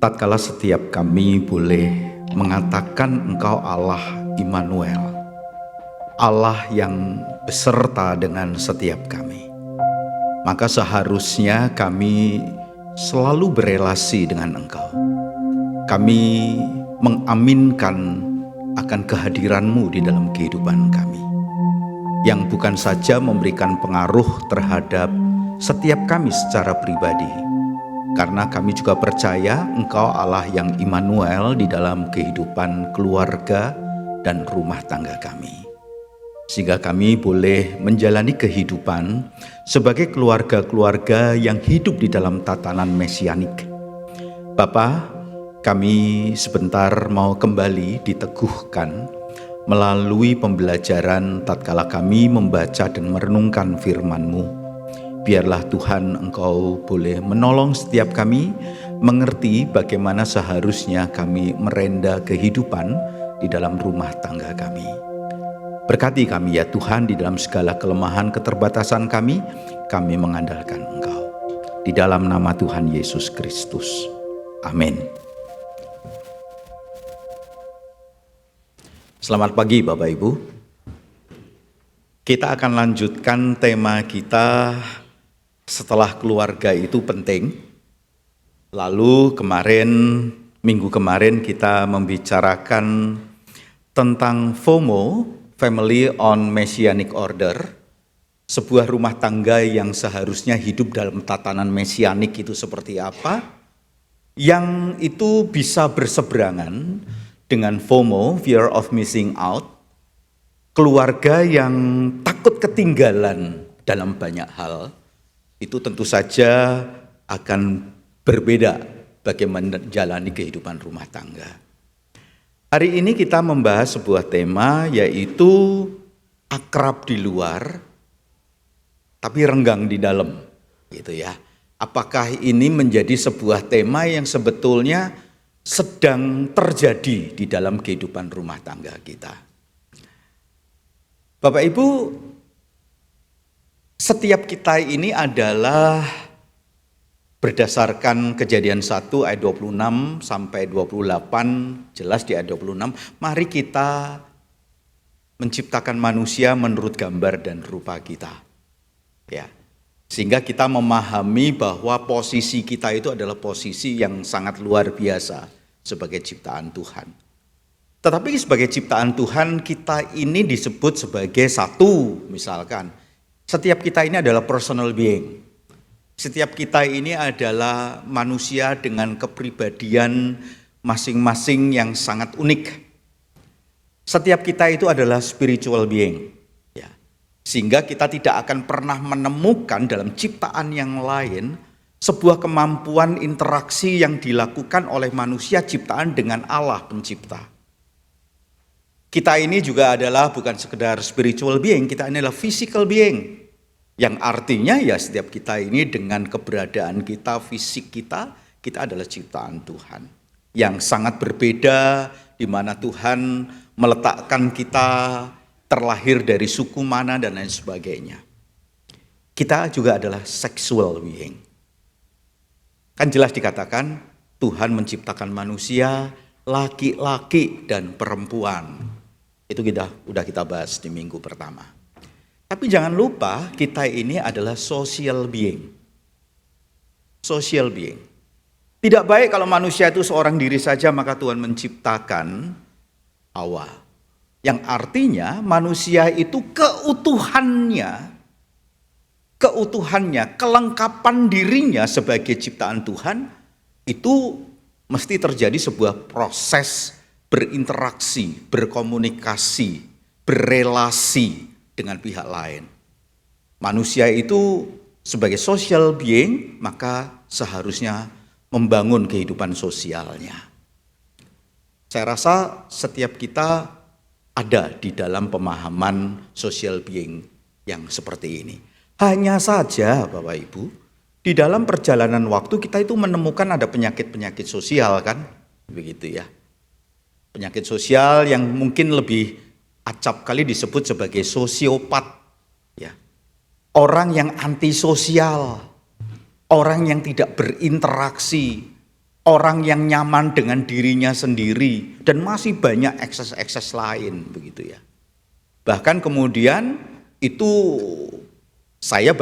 tatkala setiap kami boleh mengatakan Engkau Allah Immanuel, Allah yang beserta dengan setiap kami, maka seharusnya kami selalu berelasi dengan Engkau. Kami mengaminkan akan kehadiran-Mu di dalam kehidupan kami, yang bukan saja memberikan pengaruh terhadap setiap kami secara pribadi, karena kami juga percaya Engkau Allah yang Immanuel di dalam kehidupan keluarga dan rumah tangga kami, sehingga kami boleh menjalani kehidupan sebagai keluarga-keluarga yang hidup di dalam tatanan mesianik. Bapa, kami sebentar mau kembali diteguhkan melalui pembelajaran tatkala kami membaca dan merenungkan firman-Mu. Biarlah Tuhan Engkau boleh menolong setiap kami mengerti bagaimana seharusnya kami merenda kehidupan di dalam rumah tangga kami. Berkati kami ya Tuhan di dalam segala kelemahan keterbatasan kami mengandalkan Engkau. Di dalam nama Tuhan Yesus Kristus. Amin. Selamat pagi Bapak Ibu. Kita akan lanjutkan tema kita setelah keluarga itu penting. Lalu minggu kemarin kita membicarakan tentang FOMO, Family on Messianic Order, sebuah rumah tangga yang seharusnya hidup dalam tatanan mesianik itu seperti apa, yang itu bisa berseberangan dengan FOMO, Fear of Missing Out, keluarga yang takut ketinggalan dalam banyak hal. Itu tentu saja akan berbeda bagaimana menjalani kehidupan rumah tangga. Hari ini kita membahas sebuah tema, yaitu akrab di luar tapi renggang di dalam, gitu ya. Apakah ini menjadi sebuah tema yang sebetulnya sedang terjadi di dalam kehidupan rumah tangga kita? Bapak Ibu, setiap kita ini adalah berdasarkan Kejadian 1 ayat 26 sampai 28, jelas di ayat 26, mari kita menciptakan manusia menurut gambar dan rupa kita. Ya. Sehingga kita memahami bahwa posisi kita itu adalah posisi yang sangat luar biasa sebagai ciptaan Tuhan. Tetapi sebagai ciptaan Tuhan, kita ini disebut sebagai satu, misalkan. Setiap kita ini adalah personal being. Setiap kita ini adalah manusia dengan kepribadian masing-masing yang sangat unik. Setiap kita itu adalah spiritual being. Ya. Sehingga kita tidak akan pernah menemukan dalam ciptaan yang lain sebuah kemampuan interaksi yang dilakukan oleh manusia ciptaan dengan Allah pencipta. Kita ini juga adalah bukan sekedar spiritual being, kita ini adalah physical being. Yang artinya ya setiap kita ini dengan keberadaan kita, fisik kita adalah ciptaan Tuhan. Yang sangat berbeda, di mana Tuhan meletakkan kita terlahir dari suku mana dan lain sebagainya. Kita juga adalah sexual being. Kan jelas dikatakan Tuhan menciptakan manusia laki-laki dan perempuan. Itu udah kita bahas di minggu pertama. Tapi jangan lupa kita ini adalah social being. Social being. Tidak baik kalau manusia itu seorang diri saja, maka Tuhan menciptakan Hawa. Yang artinya manusia itu keutuhannya, kelengkapan dirinya sebagai ciptaan Tuhan, itu mesti terjadi sebuah proses berinteraksi, berkomunikasi, berelasi dengan pihak lain. Manusia itu sebagai social being, maka seharusnya membangun kehidupan sosialnya. Saya rasa setiap kita ada di dalam pemahaman social being yang seperti ini. Hanya saja Bapak Ibu, di dalam perjalanan waktu kita itu menemukan ada penyakit-penyakit sosial kan, begitu ya. Penyakit sosial yang mungkin lebih acap kali disebut sebagai sosiopat, ya. Orang yang antisosial, orang yang tidak berinteraksi, orang yang nyaman dengan dirinya sendiri, dan masih banyak ekses-ekses lain begitu ya. Bahkan kemudian itu saya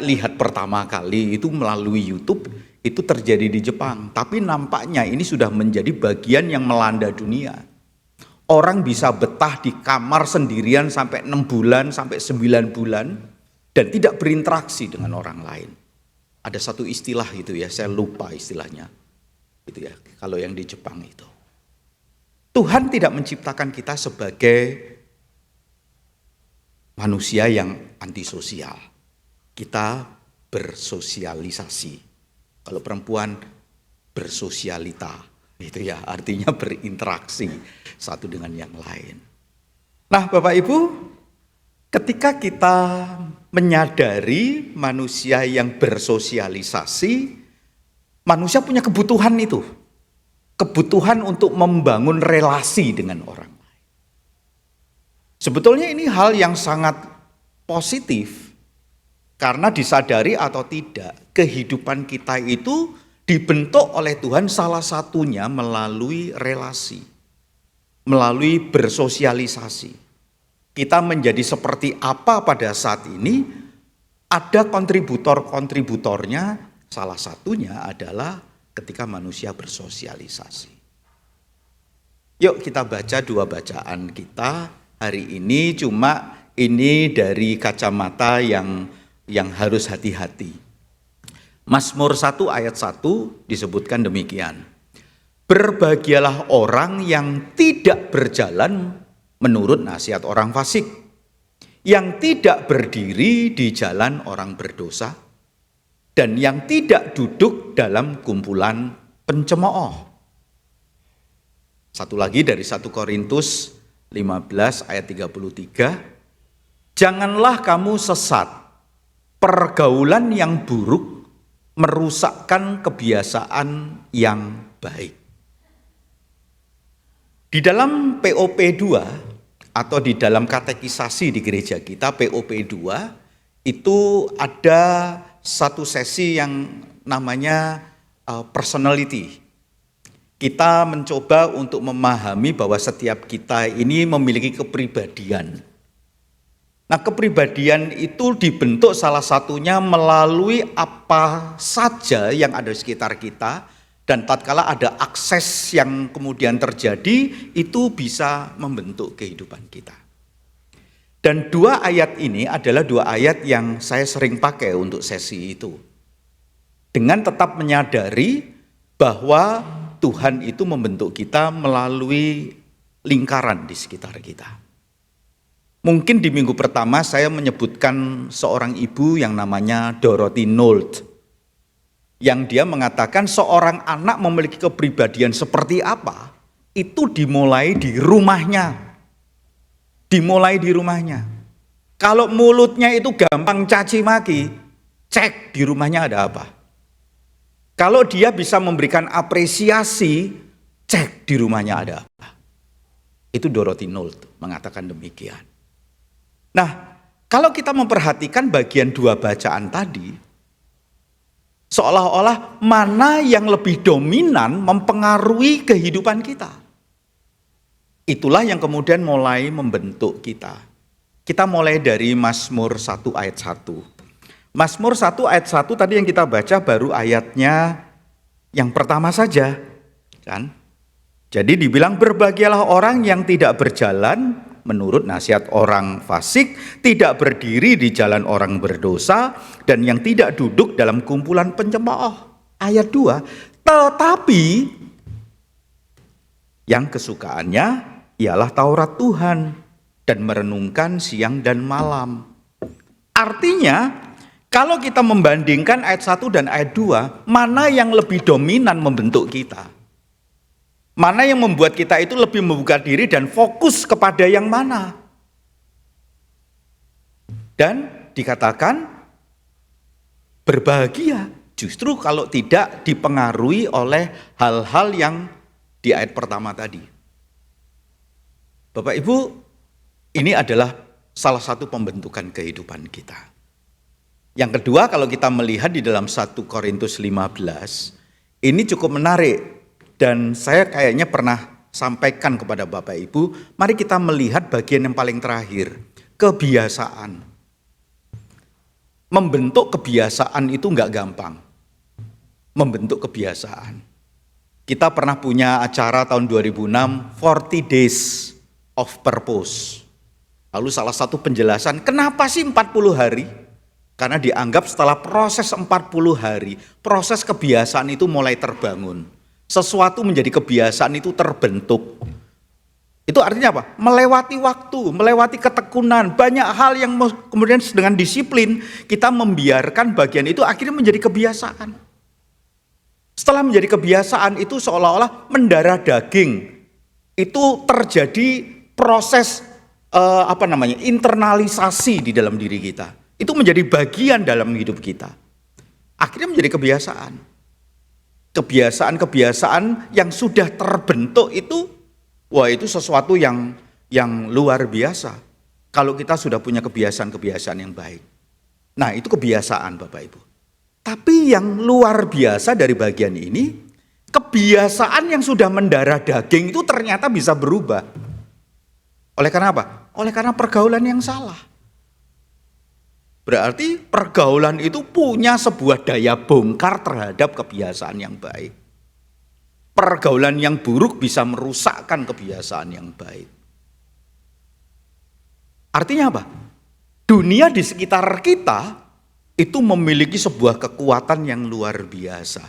lihat pertama kali itu melalui YouTube, itu terjadi di Jepang. Tapi nampaknya ini sudah menjadi bagian yang melanda dunia. Orang bisa betah di kamar sendirian sampai 6 bulan, sampai 9 bulan, dan tidak berinteraksi dengan orang lain. Ada satu istilah itu ya, saya lupa istilahnya. Gitu ya, kalau yang di Jepang itu. Tuhan tidak menciptakan kita sebagai manusia yang antisosial. Kita bersosialisasi. Kalau perempuan bersosialita, itu ya artinya berinteraksi satu dengan yang lain. Nah, Bapak Ibu, ketika kita menyadari manusia yang bersosialisasi, manusia punya kebutuhan itu. Kebutuhan untuk membangun relasi dengan orang lain. Sebetulnya ini hal yang sangat positif. Karena disadari atau tidak, kehidupan kita itu dibentuk oleh Tuhan salah satunya melalui relasi. Melalui bersosialisasi. Kita menjadi seperti apa pada saat ini, ada kontributor-kontributornya. Salah satunya adalah ketika manusia bersosialisasi. Yuk kita baca 2 bacaan kita hari ini, cuma ini dari kacamata yang harus hati-hati. Mazmur 1 ayat 1 disebutkan demikian. Berbahagialah orang yang tidak berjalan menurut nasihat orang fasik, yang tidak berdiri di jalan orang berdosa, dan yang tidak duduk dalam kumpulan pencemooh. Satu lagi dari 1 Korintus 15 ayat 33. Janganlah kamu sesat, pergaulan yang buruk merusakkan kebiasaan yang baik. Di dalam POP 2 atau di dalam katekisasi di gereja kita, POP 2 itu ada satu sesi yang namanya personality. Kita mencoba untuk memahami bahwa setiap kita ini memiliki kepribadian. Nah, kepribadian itu dibentuk salah satunya melalui apa saja yang ada di sekitar kita, dan tatkala ada akses yang kemudian terjadi, itu bisa membentuk kehidupan kita. Dan 2 ayat ini adalah 2 ayat yang saya sering pakai untuk sesi itu. Dengan tetap menyadari bahwa Tuhan itu membentuk kita melalui lingkaran di sekitar kita. Mungkin di minggu pertama saya menyebutkan seorang ibu yang namanya Dorothy Nolt. Yang dia mengatakan seorang anak memiliki kepribadian seperti apa, itu dimulai di rumahnya. Dimulai di rumahnya. Kalau mulutnya itu gampang caci maki, cek di rumahnya ada apa. Kalau dia bisa memberikan apresiasi, cek di rumahnya ada apa. Itu Dorothy Nolt mengatakan demikian. Nah, kalau kita memperhatikan bagian 2 bacaan tadi, seolah-olah mana yang lebih dominan mempengaruhi kehidupan kita. Itulah yang kemudian mulai membentuk kita. Kita mulai dari Mazmur 1 ayat 1. Mazmur 1 ayat 1 tadi yang kita baca baru ayatnya yang pertama saja, kan? Jadi dibilang berbahagialah orang yang tidak berjalan menurut nasihat orang fasik, tidak berdiri di jalan orang berdosa, dan yang tidak duduk dalam kumpulan pencemooh. Ayat 2, tetapi yang kesukaannya ialah Taurat Tuhan dan merenungkan siang dan malam. Artinya, kalau kita membandingkan ayat 1 dan ayat 2, mana yang lebih dominan membentuk kita? Mana yang membuat kita itu lebih membuka diri dan fokus kepada yang mana? Dan dikatakan berbahagia justru kalau tidak dipengaruhi oleh hal-hal yang di ayat pertama tadi. Bapak Ibu, ini adalah salah satu pembentukan kehidupan kita. Yang kedua, kalau kita melihat di dalam 1 Korintus 15, Ini cukup menarik dan saya kayaknya pernah sampaikan kepada Bapak Ibu, mari kita melihat bagian yang paling terakhir, kebiasaan. Membentuk kebiasaan itu enggak gampang. Membentuk kebiasaan. Kita pernah punya acara tahun 2006, 40 Days of Purpose. Lalu salah satu penjelasan, kenapa sih 40 hari? Karena dianggap setelah proses 40 hari, proses kebiasaan itu mulai terbangun. Sesuatu menjadi kebiasaan itu terbentuk. Itu artinya apa? Melewati waktu, melewati ketekunan, banyak hal yang kemudian dengan disiplin, kita membiarkan bagian itu akhirnya menjadi kebiasaan. Setelah menjadi kebiasaan itu seolah-olah mendarah daging. Itu terjadi proses internalisasi di dalam diri kita. Itu menjadi bagian dalam hidup kita. Akhirnya menjadi kebiasaan. Kebiasaan-kebiasaan yang sudah terbentuk itu, wah itu sesuatu yang luar biasa. Kalau kita sudah punya kebiasaan-kebiasaan yang baik. Nah itu kebiasaan Bapak Ibu. Tapi yang luar biasa dari bagian ini, kebiasaan yang sudah mendarah daging itu ternyata bisa berubah. Oleh karena apa? Oleh karena pergaulan yang salah. Berarti pergaulan itu punya sebuah daya bongkar terhadap kebiasaan yang baik. Pergaulan yang buruk bisa merusakkan kebiasaan yang baik. Artinya apa? Dunia di sekitar kita itu memiliki sebuah kekuatan yang luar biasa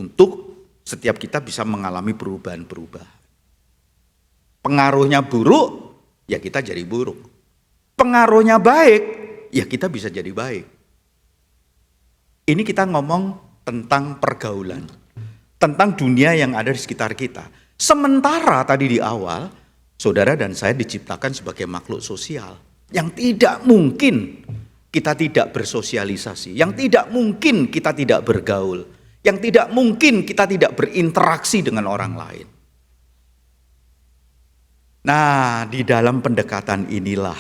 untuk setiap kita bisa mengalami perubahan-perubahan. Pengaruhnya buruk, ya kita jadi buruk. Pengaruhnya baik, ya kita bisa jadi baik. Ini kita ngomong tentang pergaulan, tentang dunia yang ada di sekitar kita. Sementara tadi di awal, saudara dan saya diciptakan sebagai makhluk sosial, yang tidak mungkin kita tidak bersosialisasi, yang tidak mungkin kita tidak bergaul, yang tidak mungkin kita tidak berinteraksi dengan orang lain. Nah, di dalam pendekatan inilah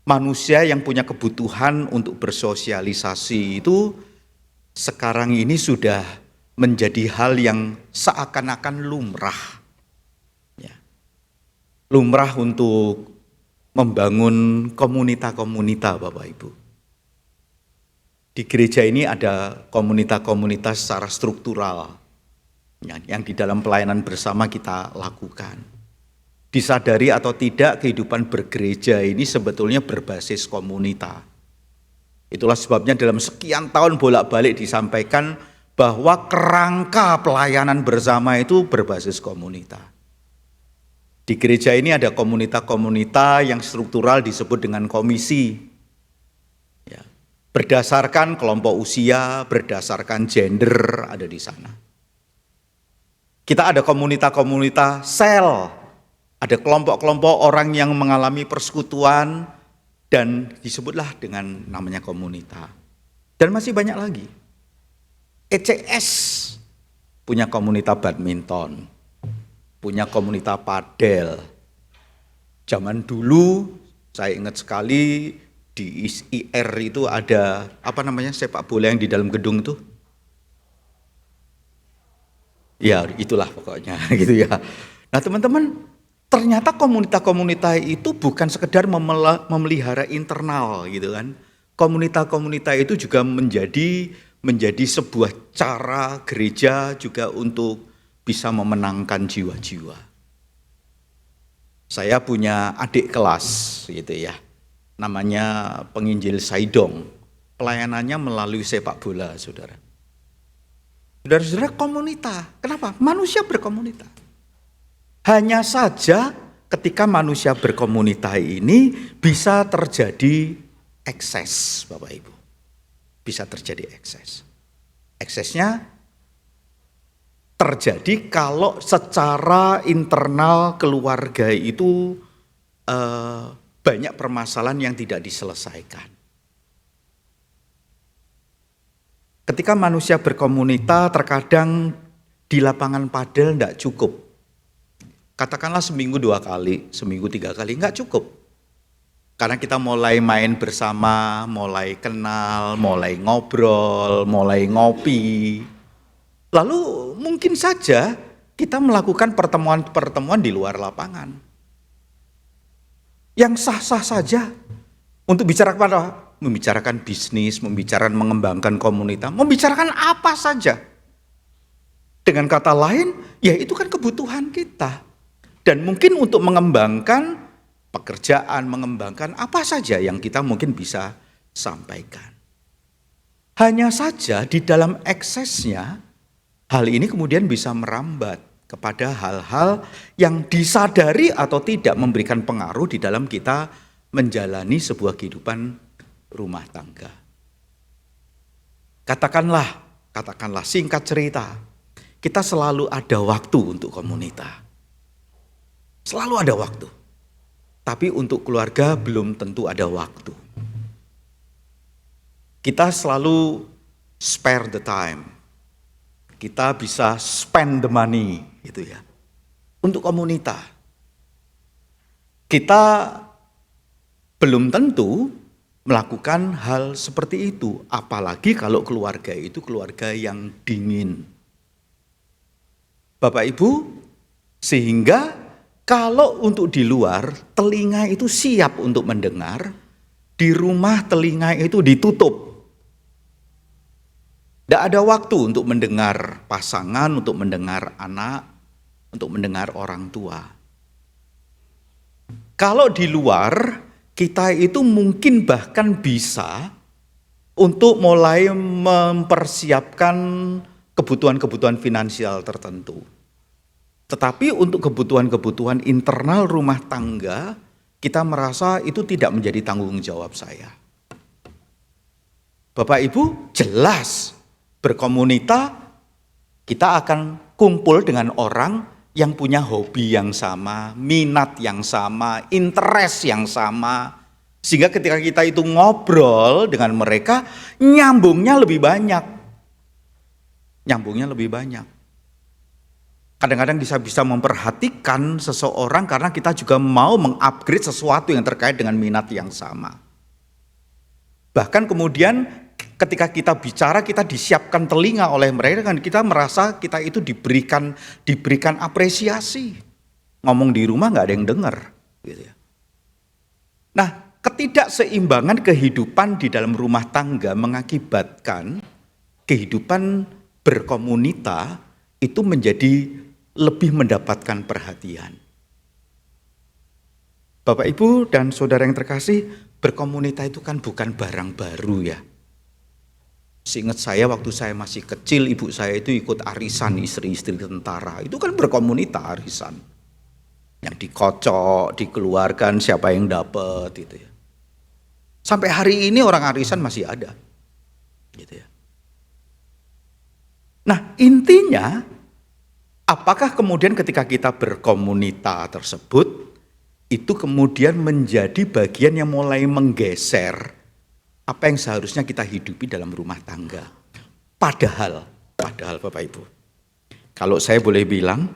manusia yang punya kebutuhan untuk bersosialisasi itu sekarang ini sudah menjadi hal yang seakan-akan lumrah. Ya. Lumrah untuk membangun komunitas-komunitas Bapak Ibu. Di gereja ini ada komunitas-komunitas secara struktural yang di dalam pelayanan bersama kita lakukan. Disadari atau tidak, kehidupan bergereja ini sebetulnya berbasis komunitas. Itulah sebabnya dalam sekian tahun bolak-balik disampaikan bahwa kerangka pelayanan bersama itu berbasis komunitas. Di gereja ini ada komunitas-komunitas yang struktural disebut dengan komisi. Ya, berdasarkan kelompok usia, berdasarkan gender ada di sana. Kita ada komunitas-komunitas sel. Ada kelompok-kelompok orang yang mengalami persekutuan dan disebutlah dengan namanya komunitas. Dan masih banyak lagi. ECS punya komunitas badminton, punya komunitas padel. Zaman dulu saya ingat sekali di IR itu ada sepak bola yang di dalam gedung itu. Ya itulah pokoknya gitu ya. Nah teman-teman, ternyata komunitas-komunitas itu bukan sekedar memelihara internal gitu kan. Komunitas-komunitas itu juga menjadi sebuah cara gereja juga untuk bisa memenangkan jiwa-jiwa. Saya punya adik kelas gitu ya. Namanya penginjil Saidong. Pelayanannya melalui sepak bola, Saudara. Saudara-saudara, komunitas. Kenapa? Manusia berkomunitas. Hanya saja ketika manusia berkomunitas ini bisa terjadi ekses, Bapak Ibu. Bisa terjadi ekses. Eksesnya terjadi kalau secara internal keluarga itu banyak permasalahan yang tidak diselesaikan. Ketika manusia berkomunitas terkadang di lapangan padel tidak cukup. Katakanlah seminggu 2 kali, seminggu 3 kali, enggak cukup. Karena kita mulai main bersama, mulai kenal, mulai ngobrol, mulai ngopi. Lalu mungkin saja kita melakukan pertemuan-pertemuan di luar lapangan. Yang sah-sah saja untuk bicara apa? Membicarakan bisnis, membicarakan mengembangkan komunitas, membicarakan apa saja. Dengan kata lain, ya itu kan kebutuhan kita. Dan mungkin untuk mengembangkan pekerjaan, mengembangkan apa saja yang kita mungkin bisa sampaikan. Hanya saja di dalam eksesnya, hal ini kemudian bisa merambat kepada hal-hal yang disadari atau tidak memberikan pengaruh di dalam kita menjalani sebuah kehidupan rumah tangga. Katakanlah singkat cerita, kita selalu ada waktu untuk komunitas. Selalu ada waktu. Tapi untuk keluarga belum tentu ada waktu. Kita selalu spare the time. Kita bisa spend the money gitu ya. Untuk komunitas. Kita belum tentu melakukan hal seperti itu, apalagi kalau keluarga itu keluarga yang dingin. Bapak Ibu, sehingga kalau untuk di luar, telinga itu siap untuk mendengar, di rumah telinga itu ditutup. Tidak ada waktu untuk mendengar pasangan, untuk mendengar anak, untuk mendengar orang tua. Kalau di luar, kita itu mungkin bahkan bisa untuk mulai mempersiapkan kebutuhan-kebutuhan finansial tertentu. Tetapi untuk kebutuhan-kebutuhan internal rumah tangga, kita merasa itu tidak menjadi tanggung jawab saya. Bapak Ibu, jelas berkomunitas, kita akan kumpul dengan orang yang punya hobi yang sama, minat yang sama, interest yang sama. Sehingga ketika kita itu ngobrol dengan mereka, nyambungnya lebih banyak. Kadang-kadang bisa memperhatikan seseorang karena kita juga mau mengupgrade sesuatu yang terkait dengan minat yang sama. Bahkan kemudian ketika kita bicara, kita disiapkan telinga oleh mereka, kan kita merasa kita itu diberikan apresiasi. Ngomong di rumah nggak ada yang dengar. Gitu ya. Nah, ketidakseimbangan kehidupan di dalam rumah tangga mengakibatkan kehidupan berkomunitas itu menjadi lebih mendapatkan perhatian. Bapak Ibu dan saudara yang terkasih, berkomunitas itu kan bukan barang baru ya. Seingat saya waktu saya masih kecil, ibu saya itu ikut arisan istri-istri tentara. Itu kan berkomunitas arisan. Yang dikocok, dikeluarkan, siapa yang dapat gitu ya. Sampai hari ini orang arisan masih ada. Gitu ya. Nah, intinya apakah kemudian ketika kita berkomunitas tersebut itu kemudian menjadi bagian yang mulai menggeser apa yang seharusnya kita hidupi dalam rumah tangga. Padahal Bapak Ibu, kalau saya boleh bilang,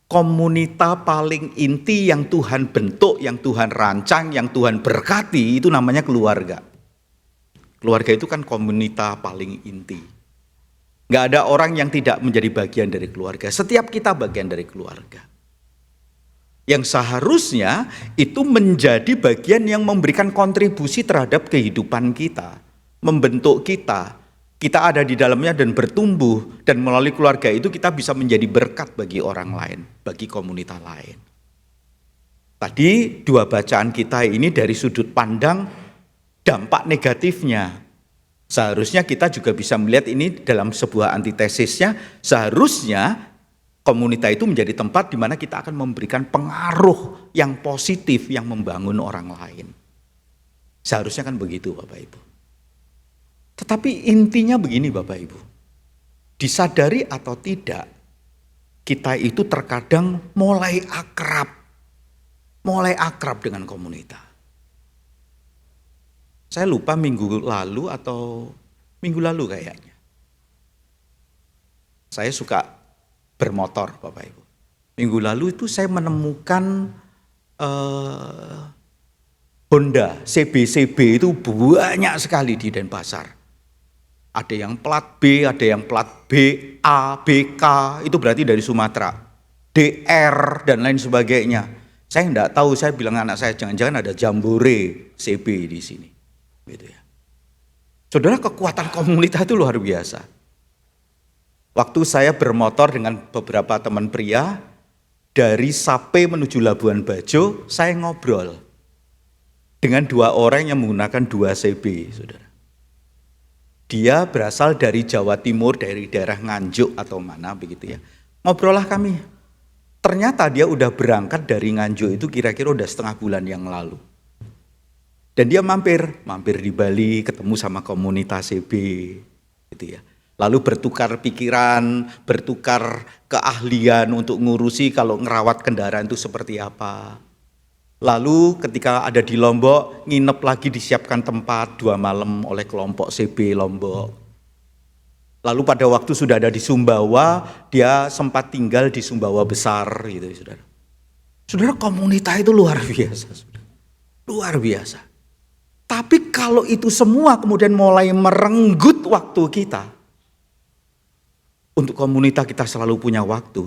komunitas paling inti yang Tuhan bentuk, yang Tuhan rancang, yang Tuhan berkati, itu namanya keluarga. Keluarga itu kan komunitas paling inti. Gak ada orang yang tidak menjadi bagian dari keluarga. Setiap kita bagian dari keluarga. Yang seharusnya itu menjadi bagian yang memberikan kontribusi terhadap kehidupan kita, membentuk kita. Kita ada di dalamnya dan bertumbuh, dan melalui keluarga itu kita bisa menjadi berkat bagi orang lain, bagi komunitas lain. Tadi dua bacaan kita ini dari sudut pandang dampak negatifnya. Seharusnya kita juga bisa melihat ini dalam sebuah antitesisnya, seharusnya komunitas itu menjadi tempat di mana kita akan memberikan pengaruh yang positif yang membangun orang lain. Seharusnya kan begitu Bapak Ibu. Tetapi intinya begini Bapak Ibu. Disadari atau tidak, kita itu terkadang mulai akrab dengan komunitas. Saya lupa minggu lalu kayaknya. Saya suka bermotor Bapak Ibu. Minggu lalu itu saya menemukan Honda CB itu banyak sekali di Denpasar. Ada yang plat B, ada yang plat B, A, BK, itu berarti dari Sumatera. DR dan lain sebagainya. Saya enggak tahu, saya bilang anak saya jangan-jangan ada jambore CB di sini. Gitu ya. Saudara, kekuatan komunitas itu luar biasa. Waktu saya bermotor dengan beberapa teman pria, dari Sape menuju Labuan Bajo, saya ngobrol dengan 2 orang yang menggunakan 2 CB, saudara. Dia berasal dari Jawa Timur, dari daerah Nganjuk atau mana begitu ya. Ngobrollah kami. Ternyata dia udah berangkat dari Nganjuk itu kira-kira udah setengah bulan yang lalu. Dan dia mampir di Bali, ketemu sama komunitas CB gitu ya. Lalu bertukar pikiran, bertukar keahlian untuk ngurusi kalau ngerawat kendaraan itu seperti apa. Lalu ketika ada di Lombok, nginep lagi, disiapkan tempat 2 malam oleh kelompok CB Lombok. Lalu pada waktu sudah ada di Sumbawa, dia sempat tinggal di Sumbawa Besar gitu, saudara. Saudara, komunitas itu luar biasa, saudara. Luar biasa. Tapi kalau itu semua kemudian mulai merenggut waktu kita, untuk komunitas kita selalu punya waktu.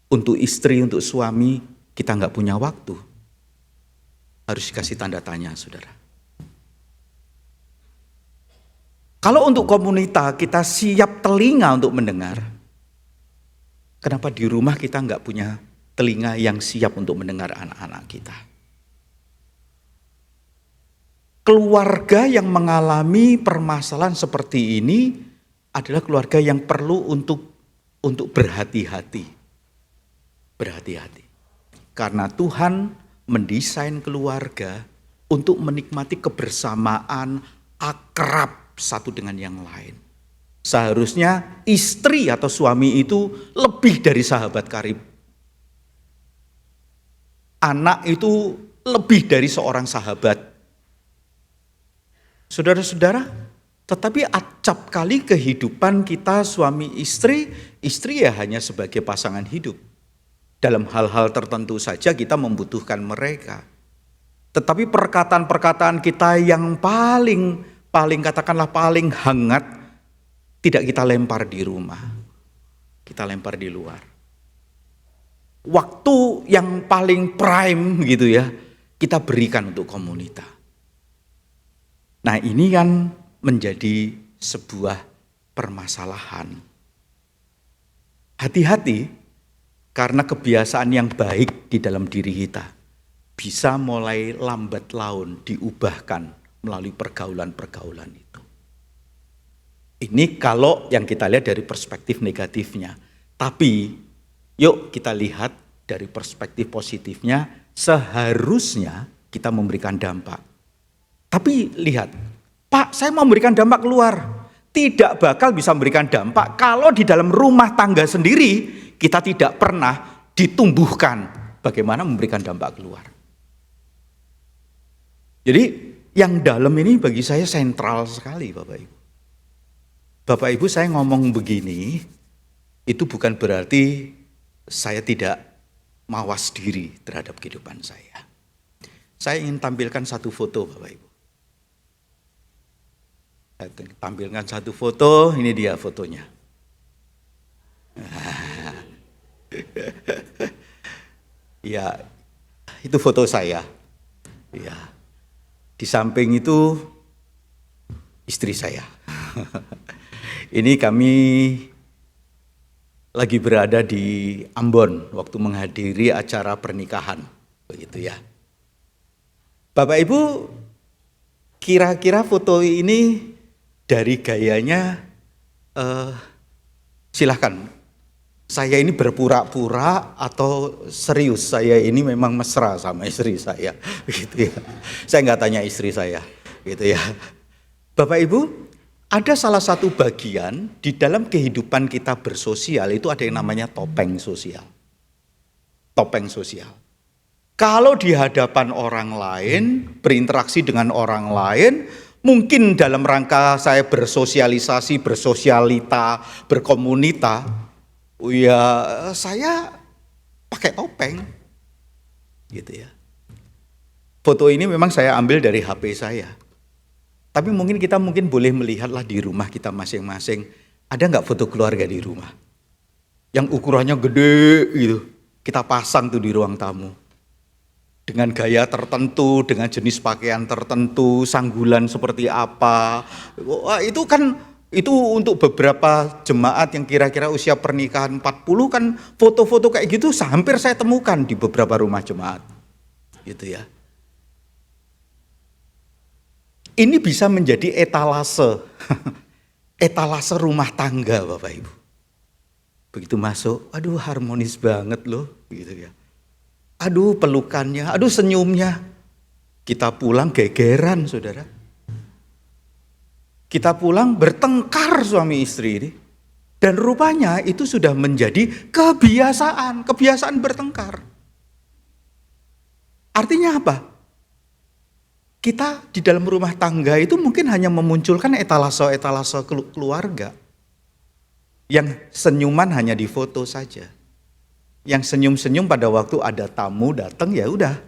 Untuk istri, untuk suami, kita nggak punya waktu. Harus dikasih tanda tanya, saudara. Kalau untuk komunitas kita siap telinga untuk mendengar, kenapa di rumah kita nggak punya telinga yang siap untuk mendengar anak-anak kita? Keluarga yang mengalami permasalahan seperti ini adalah keluarga yang perlu untuk berhati-hati. Berhati-hati. Karena Tuhan mendesain keluarga untuk menikmati kebersamaan akrab satu dengan yang lain. Seharusnya istri atau suami itu lebih dari sahabat karib. Anak itu lebih dari seorang sahabat. Saudara-saudara, tetapi acap kali kehidupan kita suami istri ya hanya sebagai pasangan hidup. Dalam hal-hal tertentu saja kita membutuhkan mereka. Tetapi perkataan-perkataan kita yang paling katakanlah paling hangat, tidak kita lempar di rumah. Kita lempar di luar. Waktu yang paling prime gitu ya, kita berikan untuk komunitas. Nah, ini kan menjadi sebuah permasalahan. Hati-hati, karena kebiasaan yang baik di dalam diri kita bisa mulai lambat laun diubahkan melalui pergaulan-pergaulan itu. Ini kalau yang kita lihat dari perspektif negatifnya. Tapi yuk kita lihat dari perspektif positifnya, seharusnya kita memberikan dampak. Tapi lihat, Pak, saya mau memberikan dampak keluar. Tidak bakal bisa memberikan dampak kalau di dalam rumah tangga sendiri kita tidak pernah ditumbuhkan bagaimana memberikan dampak keluar. Jadi yang dalam ini bagi saya sentral sekali, Bapak Ibu. Bapak Ibu, saya ngomong begini, itu bukan berarti saya tidak mawas diri terhadap kehidupan saya. Saya ingin tampilkan satu foto, Bapak Ibu. Saya tampilkan satu foto, ini dia fotonya. Ya, itu foto saya. Ya, di samping itu istri saya. Ini kami lagi berada di Ambon waktu menghadiri acara pernikahan, begitu ya. Bapak Ibu, kira-kira foto ini dari gayanya, silahkan. Saya ini berpura-pura atau serius, saya ini memang mesra sama istri saya, gitu ya. Saya nggak tanya istri saya, gitu ya. Bapak Ibu, ada salah satu bagian di dalam kehidupan kita bersosial itu ada yang namanya topeng sosial. Topeng sosial. Kalau di hadapan orang lain, berinteraksi dengan orang lain, mungkin dalam rangka saya bersosialisasi, bersosialita, berkomunita, ya saya pakai topeng, gitu ya. Foto ini memang saya ambil dari HP saya. Tapi mungkin kita boleh melihatlah di rumah kita masing-masing, ada nggak foto keluarga di rumah? Yang ukurannya gede gitu, kita pasang tuh di ruang tamu. Dengan gaya tertentu, dengan jenis pakaian tertentu, sanggulan seperti apa. Wah, itu untuk beberapa jemaat yang kira-kira usia pernikahan 40 kan foto-foto kayak gitu hampir saya temukan di beberapa rumah jemaat. Gitu ya. Ini bisa menjadi etalase, etalase rumah tangga Bapak Ibu. Begitu masuk, aduh harmonis banget loh, gitu ya. Aduh pelukannya, aduh senyumnya. Kita pulang gegeran saudara. Kita pulang bertengkar suami istri ini. Dan rupanya itu sudah menjadi kebiasaan bertengkar. Artinya apa? Kita di dalam rumah tangga itu mungkin hanya memunculkan etalase keluarga. Yang senyuman hanya di foto saja. Yang senyum-senyum pada waktu ada tamu datang ya udah.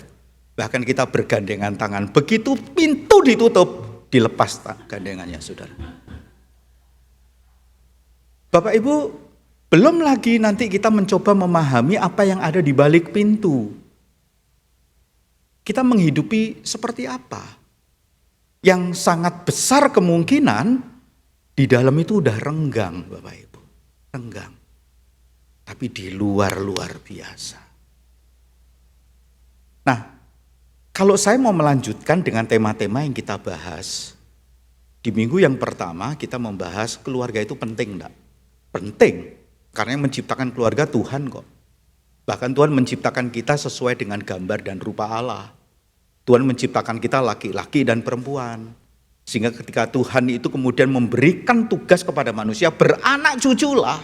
Bahkan kita bergandengan tangan. Begitu pintu ditutup, dilepas gandengannya saudara. Bapak Ibu, belum lagi nanti kita mencoba memahami apa yang ada di balik pintu. Kita menghidupi seperti apa? Yang sangat besar kemungkinan di dalam itu udah renggang Bapak Ibu. Renggang. Tapi di luar biasa. Nah, kalau saya mau melanjutkan dengan tema-tema yang kita bahas. Di minggu yang pertama kita membahas keluarga itu penting enggak? Penting. Karena yang menciptakan keluarga Tuhan kok. Bahkan Tuhan menciptakan kita sesuai dengan gambar dan rupa Allah. Tuhan menciptakan kita laki-laki dan perempuan. Sehingga ketika Tuhan itu kemudian memberikan tugas kepada manusia, beranak cuculah.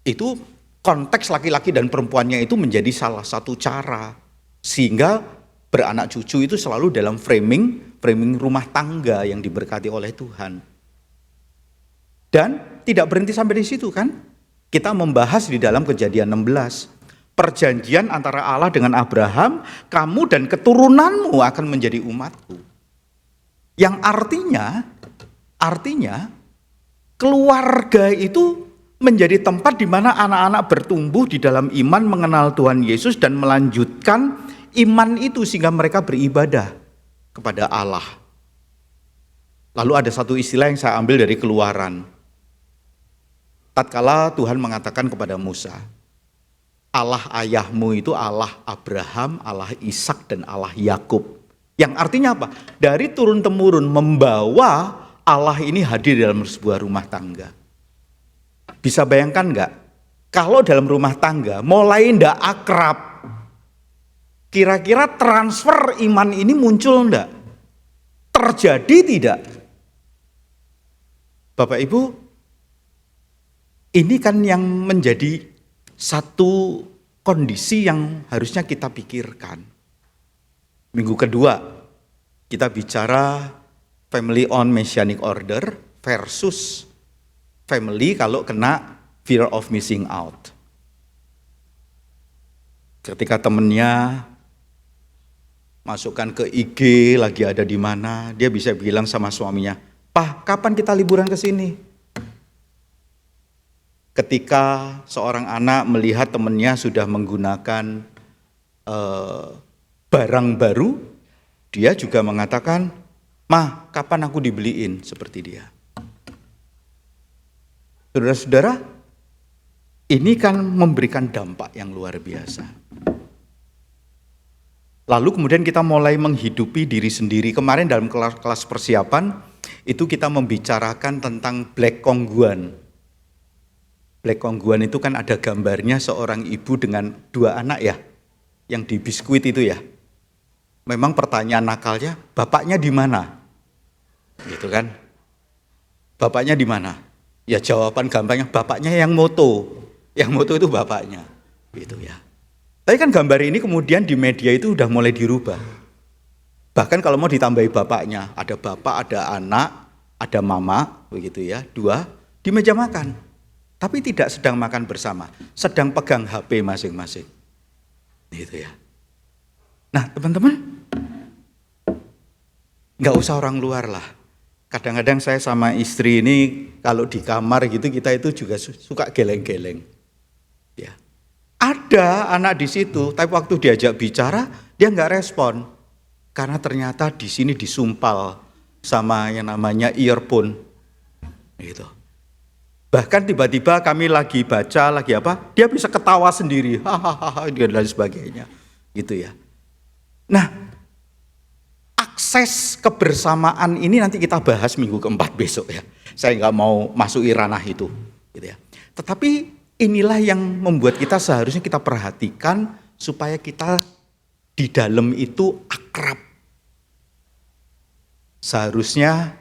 Itu konteks laki-laki dan perempuannya itu menjadi salah satu cara. Sehingga beranak cucu itu selalu dalam framing rumah tangga yang diberkati oleh Tuhan. Dan tidak berhenti sampai di situ kan. Kita membahas di dalam Kejadian 16. Perjanjian antara Allah dengan Abraham, kamu dan keturunanmu akan menjadi umatku. Yang artinya keluarga itu menjadi tempat di mana anak-anak bertumbuh di dalam iman, mengenal Tuhan Yesus dan melanjutkan iman itu sehingga mereka beribadah kepada Allah. Lalu ada satu istilah yang saya ambil dari Keluaran. Tatkala Tuhan mengatakan kepada Musa, Allah ayahmu itu Allah Abraham, Allah Ishak dan Allah Yakub. Yang artinya apa? Dari turun-temurun membawa Allah ini hadir dalam sebuah rumah tangga. Bisa bayangkan enggak? Kalau dalam rumah tangga mulai enggak akrab, kira-kira transfer iman ini muncul enggak? Terjadi tidak? Bapak Ibu, ini kan yang menjadi satu kondisi yang harusnya kita pikirkan. Minggu kedua, kita bicara family on messianic order versus family kalau kena fear of missing out. Ketika temennya masukkan ke IG lagi ada di mana, dia bisa bilang sama suaminya, "Pak, kapan kita liburan ke sini?" Ketika seorang anak melihat temannya sudah menggunakan barang baru, dia juga mengatakan, "Ma, kapan aku dibeliin?" Seperti dia. Saudara-saudara, ini kan memberikan dampak yang luar biasa. Lalu kemudian kita mulai menghidupi diri sendiri. Kemarin dalam kelas persiapan, itu kita membicarakan tentang black kongguan. Black kongguan itu kan ada gambarnya seorang ibu dengan 2 anak ya, yang di biskuit itu ya. Memang pertanyaan nakalnya, bapaknya di mana? Gitu kan? Bapaknya di mana? Ya jawaban gampangnya, bapaknya yang moto. Yang moto itu bapaknya. Gitu ya. Tapi kan gambar ini kemudian di media itu udah mulai dirubah. Bahkan kalau mau ditambahi bapaknya, ada bapak, ada anak, ada mama, begitu ya, 2 di meja makan. Tapi tidak sedang makan bersama, sedang pegang HP masing-masing. Gitu ya. Nah teman-teman, Nggak usah orang luar lah. Kadang-kadang saya sama istri ini kalau di kamar gitu kita itu juga suka geleng-geleng. Ya. Ada anak di situ, tapi waktu diajak bicara dia nggak respon. Karena ternyata di sini disumpal sama yang namanya earphone. Gitu. Bahkan tiba-tiba kami lagi baca, lagi apa, dia bisa ketawa sendiri, hahaha, dan lain sebagainya. Gitu ya. Nah, akses kebersamaan ini nanti kita bahas minggu keempat besok ya. Saya nggak mau masuk ranah itu. Gitu ya. Tetapi inilah yang membuat kita seharusnya kita perhatikan supaya kita di dalam itu akrab. Seharusnya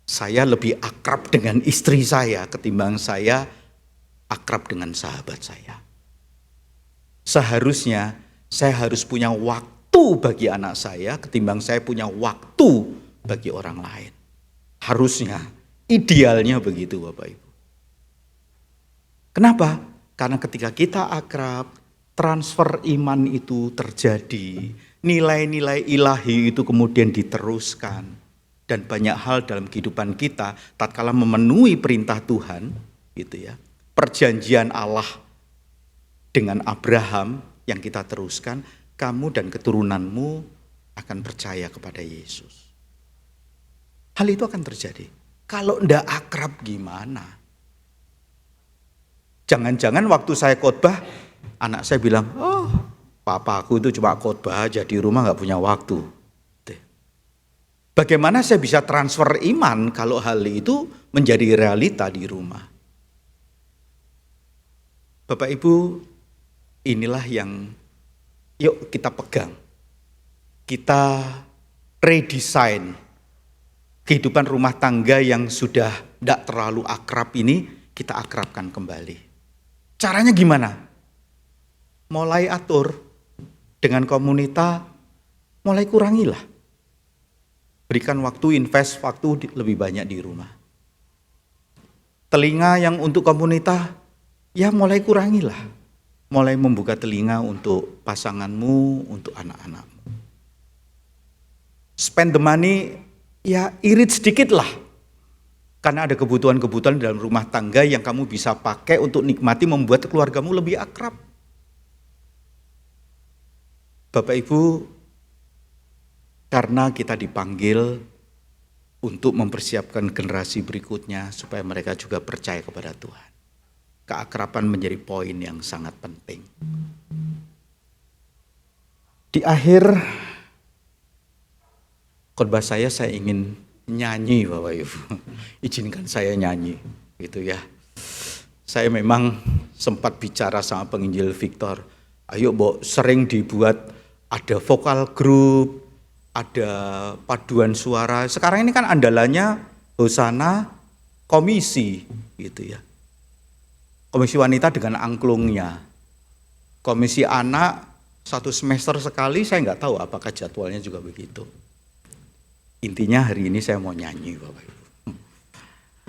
saya lebih akrab dengan istri saya ketimbang saya akrab dengan sahabat saya. Seharusnya saya harus punya waktu bagi anak saya ketimbang saya punya waktu bagi orang lain. Harusnya, idealnya begitu Bapak Ibu. Kenapa? Karena ketika kita akrab, transfer iman itu terjadi, nilai-nilai ilahi itu kemudian diteruskan, dan banyak hal dalam kehidupan kita tatkala memenuhi perintah Tuhan, gitu ya. Perjanjian Allah dengan Abraham yang kita teruskan, kamu dan keturunanmu akan percaya kepada Yesus. Hal itu akan terjadi. Kalau ndak akrab gimana? Jangan-jangan waktu saya khotbah, anak saya bilang, oh papaku itu cuma khotbah aja di rumah gak punya waktu. Bagaimana saya bisa transfer iman kalau hal itu menjadi realita di rumah? Bapak Ibu, inilah yang yuk kita pegang. Kita redesign kehidupan rumah tangga yang sudah tidak terlalu akrab ini, kita akrabkan kembali. Caranya gimana? Mulai atur dengan komunitas, mulai kurangilah. Berikan waktu, invest waktu lebih banyak di rumah. Telinga yang untuk komunitas, ya mulai kurangilah. Mulai membuka telinga untuk pasanganmu, untuk anak-anakmu. Spend the money, ya irit sedikit lah. Karena ada kebutuhan-kebutuhan dalam rumah tangga yang kamu bisa pakai untuk nikmati membuat keluargamu lebih akrab. Bapak Ibu, karena kita dipanggil untuk mempersiapkan generasi berikutnya supaya mereka juga percaya kepada Tuhan. Keakraban menjadi poin yang sangat penting. Di akhir khotbah saya ingin nyanyi Bapak Ibu. Izinkan saya nyanyi gitu ya. Saya memang sempat bicara sama penginjil Victor. Ayo Bo, sering dibuat ada vokal group, ada paduan suara. Sekarang ini kan andalannya Hosana komisi gitu ya. Komisi wanita dengan angklungnya. Komisi anak 1 semester sekali, saya nggak tahu apakah jadwalnya juga begitu. Intinya hari ini saya mau nyanyi Bapak Ibu.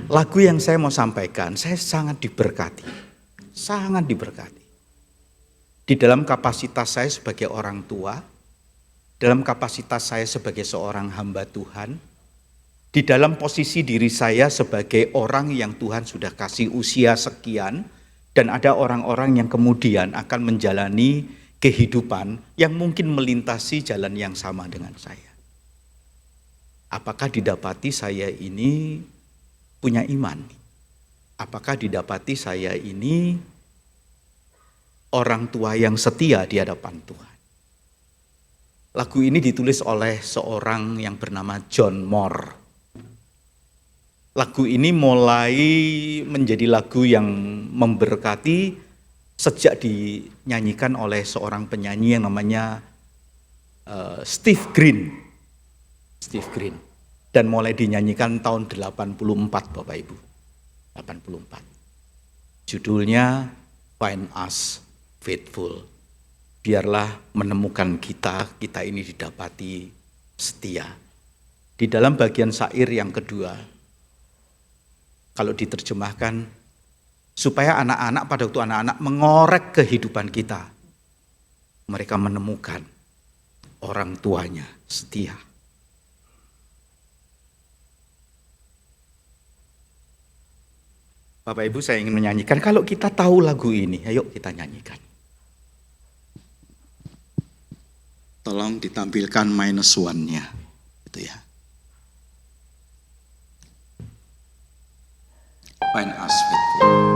Lagu yang saya mau sampaikan, saya sangat diberkati. Sangat diberkati. Di dalam kapasitas saya sebagai orang tua, dalam kapasitas saya sebagai seorang hamba Tuhan, di dalam posisi diri saya sebagai orang yang Tuhan sudah kasih usia sekian, dan ada orang-orang yang kemudian akan menjalani kehidupan yang mungkin melintasi jalan yang sama dengan saya. Apakah didapati saya ini punya iman? Apakah didapati saya ini orang tua yang setia di hadapan Tuhan? Lagu ini ditulis oleh seorang yang bernama John Moore. Lagu ini mulai menjadi lagu yang memberkati sejak dinyanyikan oleh seorang penyanyi yang namanya Steve Green. Steve Green. Dan mulai dinyanyikan tahun 84 Bapak Ibu. 84. Judulnya Find Us Faithful. Biarlah menemukan kita ini didapati setia. Di dalam bagian syair yang kedua, kalau diterjemahkan, supaya anak-anak pada waktu anak-anak mengorek kehidupan kita, mereka menemukan orang tuanya setia. Bapak Ibu, saya ingin menyanyikan. Kalau kita tahu lagu ini, ayo kita nyanyikan. Tolong ditampilkan minus one-nya. Itu ya. Find us faithful.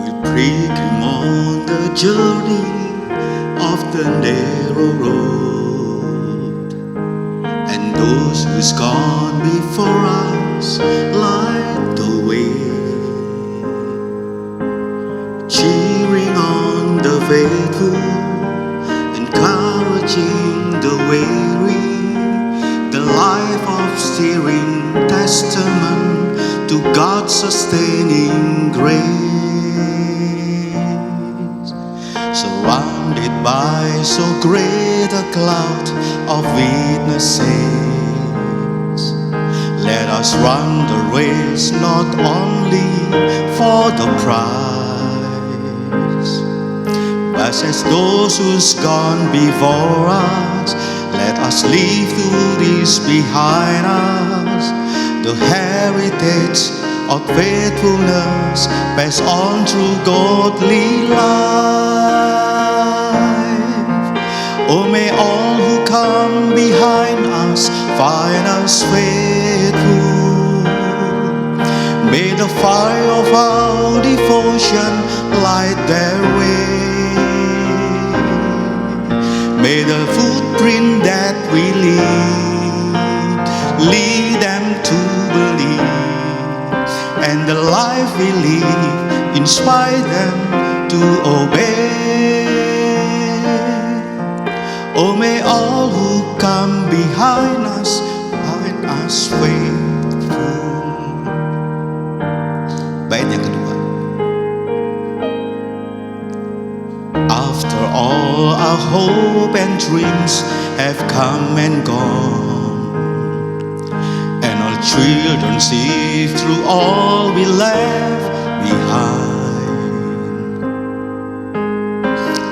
We're breaking on the journey of the narrow road, and those who's gone before us light the way, cheering on the faithful, encouraging the weary, the life of steering testament to God's sustaining grace. Surrounded by so great a cloud of witnesses, let us run the race not only for the prize, but as those who's gone before us, let us leave to this behind us, the heritage of faithfulness passed on through godly life. Oh, may all who come behind us find us faithful. May the fire of our devotion light their way. May the footprint that we lead them to believe, and the life we live inspire them to obey. Oh, may all who come behind us find us faithful. Bait yang kedua. After all our hope and dreams have come and gone, and our children see through all we left behind,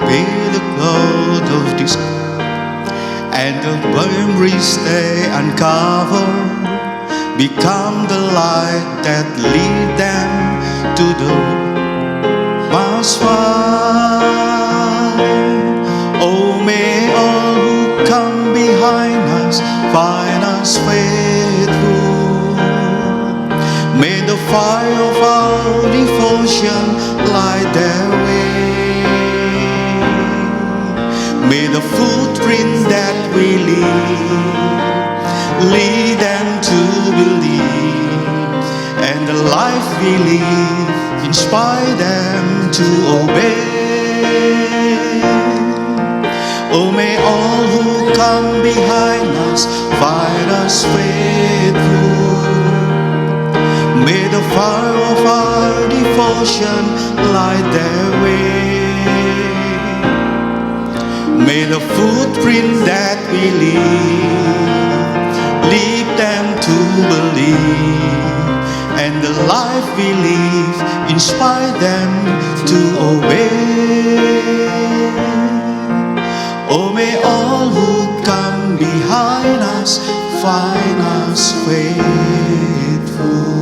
may the cloud of this and the memories they uncover become the light that lead them to the most find. Oh, may all who come behind us find us faithful. May the fire of our devotion light their way. May the footprint that we lead them to believe, and the life we live inspire them to obey. Oh, may all who come behind us find us faithful. May the fire of our devotion light their way. May the footprint that we lead them to believe, and the life we live inspire them to obey. Oh, may all who come behind us find us faithful.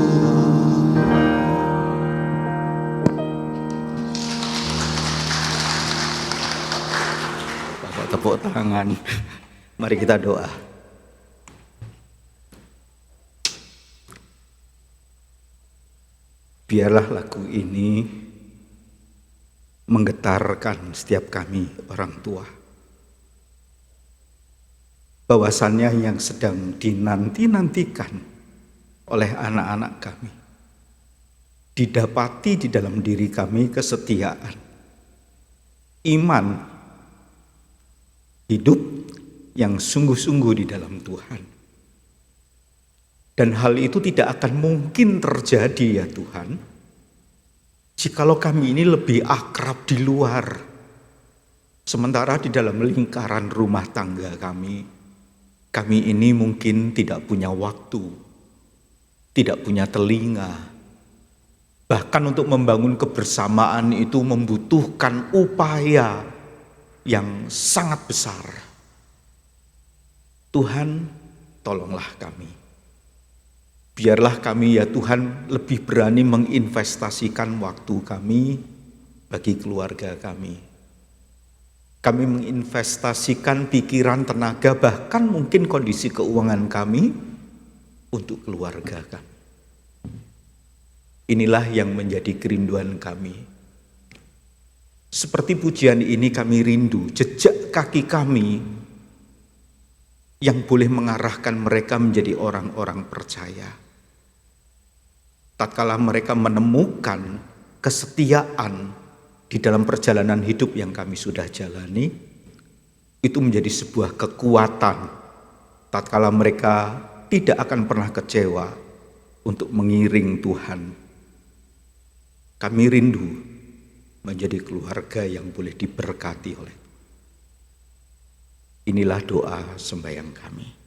Tepuk tangan. Mari kita doa. Biarlah lagu ini menggetarkan setiap kami orang tua. Bahwasannya yang sedang dinanti-nantikan oleh anak-anak kami, didapati di dalam diri kami kesetiaan, iman, hidup yang sungguh-sungguh di dalam Tuhan. Dan hal itu tidak akan mungkin terjadi ya Tuhan, jikalau kami ini lebih akrab di luar, sementara di dalam lingkaran rumah tangga kami ini mungkin tidak punya waktu, tidak punya telinga. Bahkan untuk membangun kebersamaan itu membutuhkan upaya yang sangat besar. Tuhan, tolonglah kami. Biarlah kami ya Tuhan lebih berani menginvestasikan waktu kami bagi keluarga kami. Kami menginvestasikan pikiran, tenaga, bahkan mungkin kondisi keuangan kami untuk keluarga kami. Inilah yang menjadi kerinduan kami. Seperti pujian ini kami rindu, jejak kaki kami yang boleh mengarahkan mereka menjadi orang-orang percaya. Tatkala mereka menemukan kesetiaan di dalam perjalanan hidup yang kami sudah jalani, itu menjadi sebuah kekuatan. Tatkala mereka tidak akan pernah kecewa untuk mengiring Tuhan. Kami rindu menjadi keluarga yang boleh diberkati oleh Tuhan. Inilah doa sembahyang kami.